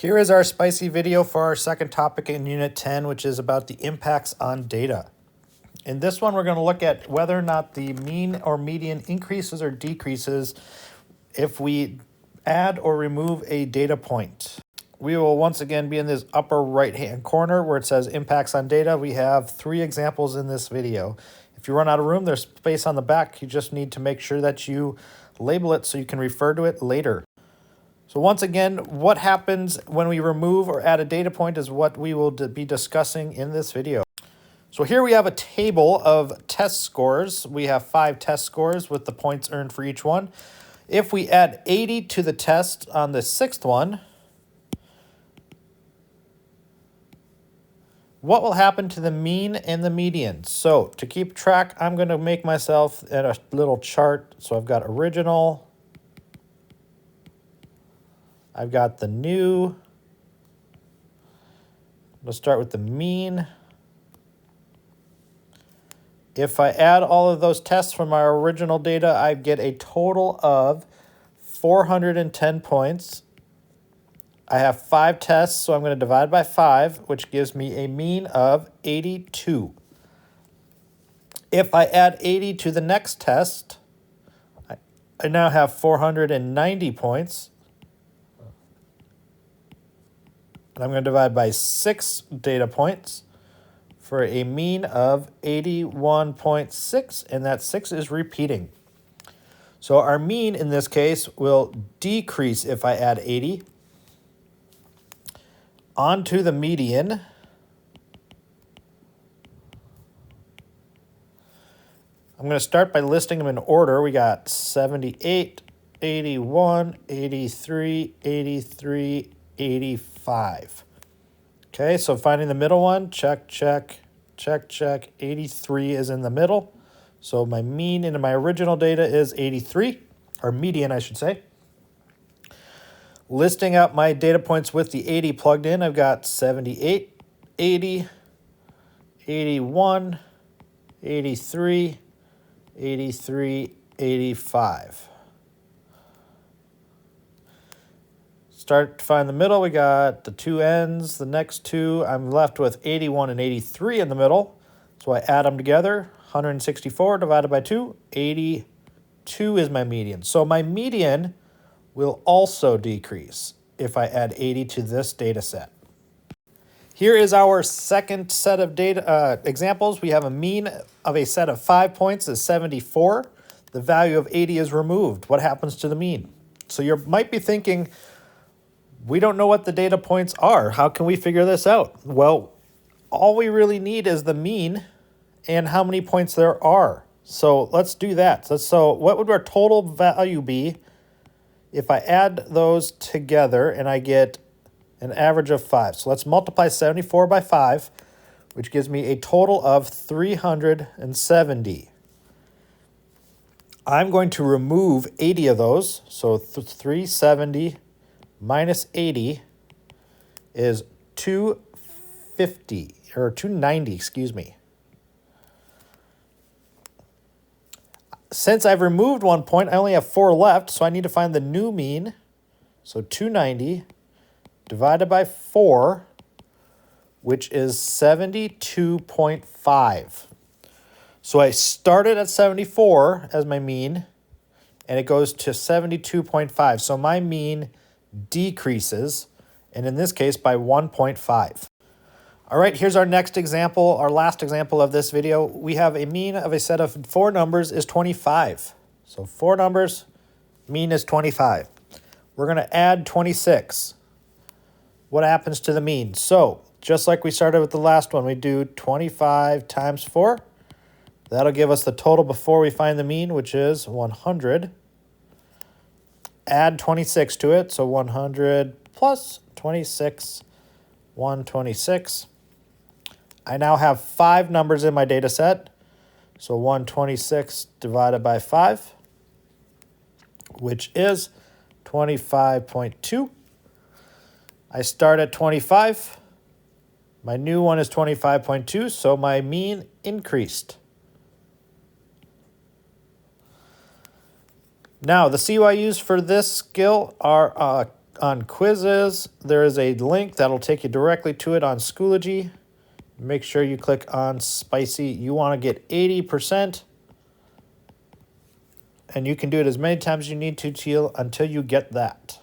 Here is our spicy video for our second topic in Unit 10, which is about the impacts on data. In this one, we're going to look at whether or not the mean or median increases or decreases if we add or remove a data point. We will once again be in this upper right-hand corner where it says impacts on data. We have 3 examples in this video. If you run out of room, there's space on the back. You just need to make sure that you label it so you can refer to it later. So once again, what happens when we remove or add a data point is what we will be discussing in this video. So here we have a table of test scores. We have 5 test scores with the points earned for each one. If we add 80 to the test on the 6th one, what will happen to the mean and the median? So to keep track, I'm going to make myself a little chart. So I've got original, I've got the new. Let's start with the mean. If I add all of those tests from our original data, I get a total of 410 points. I have 5 tests, so I'm going to divide by 5, which gives me a mean of 82. If I add 80 to the next test, I now have 490 points. And I'm going to divide by 6 data points for a mean of 81.6, and that 6 is repeating. So our mean in this case will decrease if I add 80. On to the median. I'm going to start by listing them in order. We got 78, 81, 83, 83, 85. Okay, so finding the middle one, check, check, check, check. 83 is in the middle. So my mean in my original data is 83, or median, I should say. Listing out my data points with the 80 plugged in, I've got 78, 80, 81, 83, 83, 85. Start to find the middle. We got the 2 ends. The next 2, I'm left with 81 and 83 in the middle. So I add them together. 164 divided by 2, 82 is my median. So my median will also decrease if I add 80 to this data set. Here is our second set of data examples. We have a mean of a set of 5 points is 74. The value of 80 is removed. What happens to the mean? So you might be thinking, we don't know what the data points are. How can we figure this out? Well, all we really need is the mean and how many points there are. So let's do that. So what would our total value be if I add those together and I get an average of 5? So let's multiply 74 by 5, which gives me a total of 370. I'm going to remove 80 of those. So 370 minus 80 is 250, or 290, excuse me. Since I've removed 1 point, I only have 4 left, so I need to find the new mean. So 290 divided by 4, which is 72.5. So I started at 74 as my mean, and it goes to 72.5. So my mean decreases, and in this case by 1.5. All right, here's our next example, our last example of this video. We have a mean of a set of 4 numbers is 25. So 4 numbers, mean is 25. We're going to add 26. What happens to the mean? So just like we started with the last one, we do 25 times 4. That'll give us the total before we find the mean, which is 100. Add 26 to it, so 100 plus 26, 126. I now have 5 numbers in my data set, so 126 divided by 5, which is 25.2. I start at 25. My new one is 25.2, so my mean increased. Now, the CYUs for this skill are On quizzes, there is a link that'll take you directly to it on Schoology. Make sure you click on spicy. You want to get 80%. And you can do it as many times as you need to until you get that.